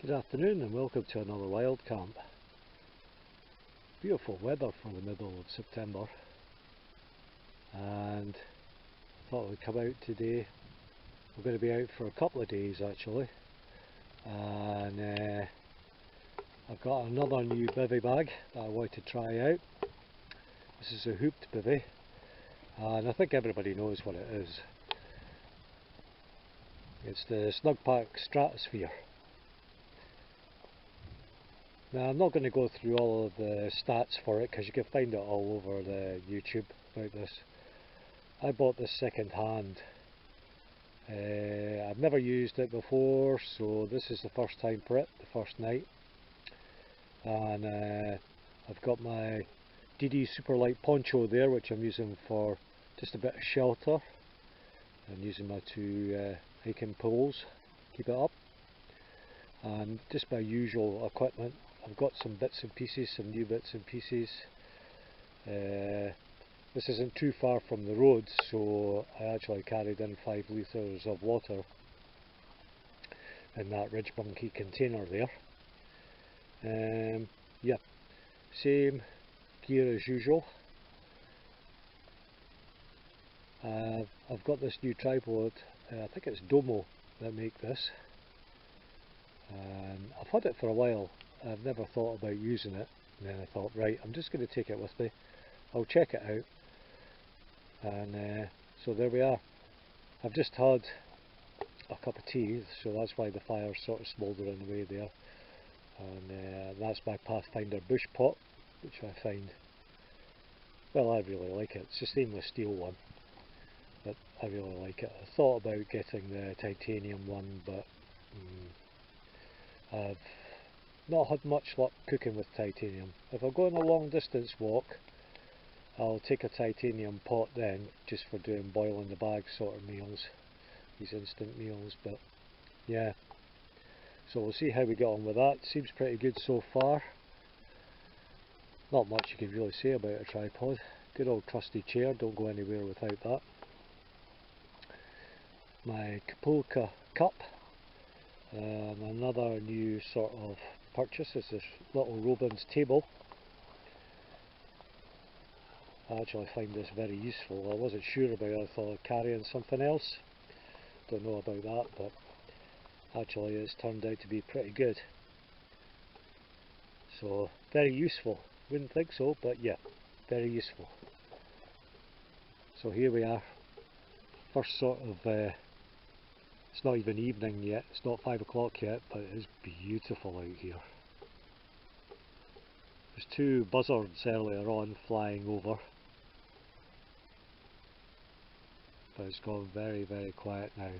Good afternoon and welcome to another wild camp. Beautiful weather for the middle of September, and I thought I would come out today. We're going to be out for a couple of days actually, and I've got another new bivvy bag that I want to try out. This is a hooped bivvy, and I think everybody knows what it is. It's the Snugpack Stratosphere. Now I'm not going to go through all of the stats for it because you can find it all over the YouTube about this. I bought this second hand. I've never used it before, so this is the first time for it, the first night. And I've got my DD Superlight poncho there, which I'm using for just a bit of shelter. I'm using my two hiking poles, keep it up. And just my usual equipment. I've got some bits and pieces, some new bits and pieces. This isn't too far from the road, so I actually carried in 5 litres of water in that Ridge Monkey container there. Yeah, same gear as usual. I've got this new tripod, I think it's Domo that make this. And I've had it for a while. I've never thought about using it, and then I thought, right, I'm just going to take it with me. I'll check it out. And so there we are. I've just had a cup of tea, so that's why the fire's sort of smouldering away there. And that's my Pathfinder bush pot, which I find, well, I really like it. It's a stainless steel one, but I really like it. I thought about getting the titanium one, but I've not had much luck cooking with titanium. If I go on a long distance walk, I'll take a titanium pot then, just for doing boil in the bag sort of meals, these instant meals. But yeah, so we'll see how we get on with that. Seems pretty good so far. Not much you can really say about a tripod. Good old trusty chair, don't go anywhere without that. My Kapulka cup. Another new sort of purchase is this little Robin's table. I actually find this very useful. I wasn't sure about it, I thought of carrying something else. Don't know about that, but actually it's turned out to be pretty good. So very useful. Wouldn't think so, but yeah, very useful. So here we are. First sort of it's not even evening yet, it's not 5 o'clock yet, but it is beautiful out here. There's 2 buzzards earlier on flying over, but it's gone very, very quiet now.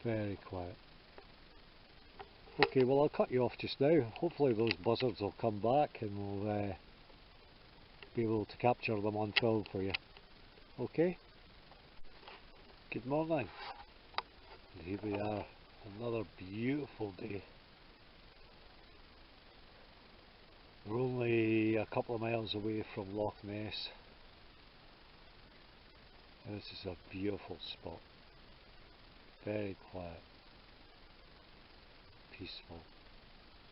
Very quiet. Okay, well I'll cut you off just now. Hopefully those buzzards will come back and we'll be able to capture them on film for you. Okay? Good morning, and here we are, another beautiful day. We're only a couple of miles away from Loch Ness. And this is a beautiful spot, very quiet, peaceful.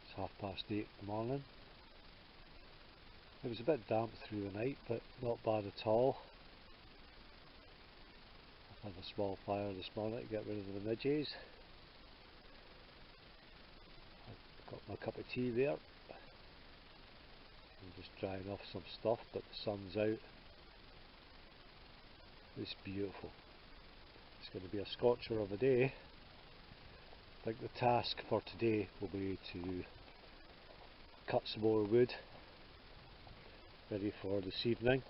It's 8:30 in the morning. It was a bit damp through the night, but not bad at all. Had a small fire this morning to get rid of the midges. I've got my cup of tea there. I'm just drying off some stuff, but the sun's out. It's beautiful. It's going to be a scorcher of a day. I think the task for today will be to cut some more wood, ready for this evening.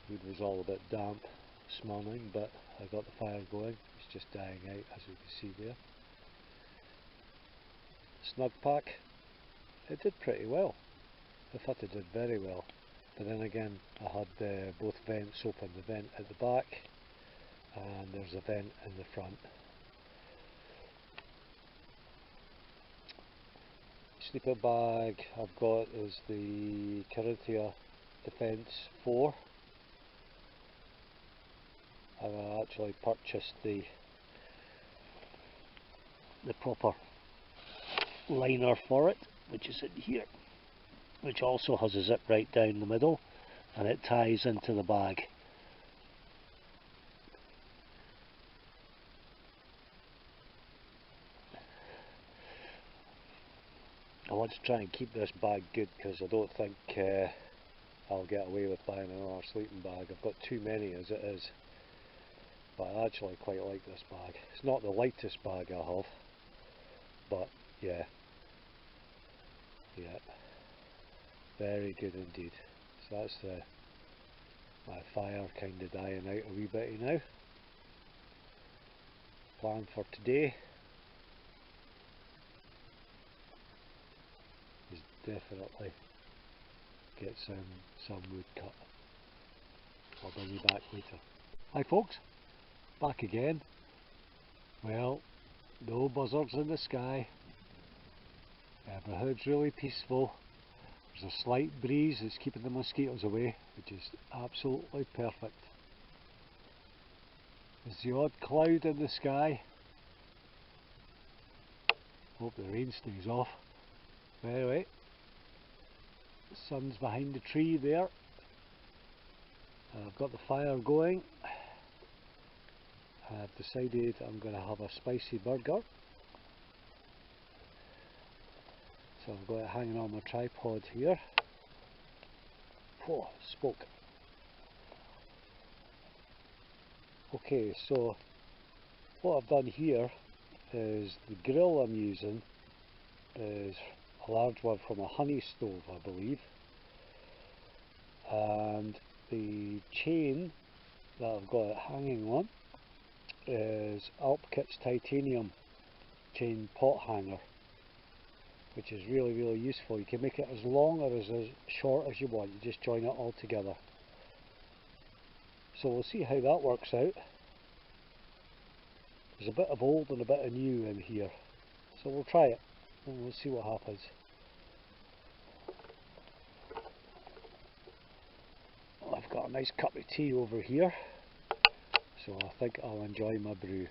Wood was all a bit damp this morning, but I got the fire going. It's just dying out, as you can see there. Snugpack, it did pretty well. I thought it did very well, but then again I had both vents open, the vent at the back and there's a vent in the front. Sleeper bag I've got is the Carinthia Defence 4. I actually purchased the the proper liner for it, which is in here, which also has a zip right down the middle, and it ties into the bag. I want to try and keep this bag good because I don't think I'll get away with buying another sleeping bag. I've got too many as it is, but I actually quite like this bag. It's not the lightest bag I have, but yeah, very good indeed. So that's my fire kind of dying out a wee bit now. Plan for today is definitely get some wood cut. I'll bring you back later. Hi folks, back again. Well, no buzzards in the sky. Neighbourhood's really peaceful. There's a slight breeze that's keeping the mosquitoes away, which is absolutely perfect. There's the odd cloud in the sky. Hope the rain stays off. Anyway, the sun's behind the tree there. I've got the fire going. I've decided I'm going to have a spicy burger. So I've got it hanging on my tripod here. Oh, smoke. Okay, so what I've done here is the grill I'm using is a large one from a honey stove, I believe. And the chain that I've got it hanging on is Alpkit's titanium chain pot hanger, which is really useful. You can make it as long or as short as you want. You just join it all together. So we'll see how that works out. There's a bit of old and a bit of new in here, so we'll try it and we'll see what happens. I've got a nice cup of tea over here, so I think I'll enjoy my brew.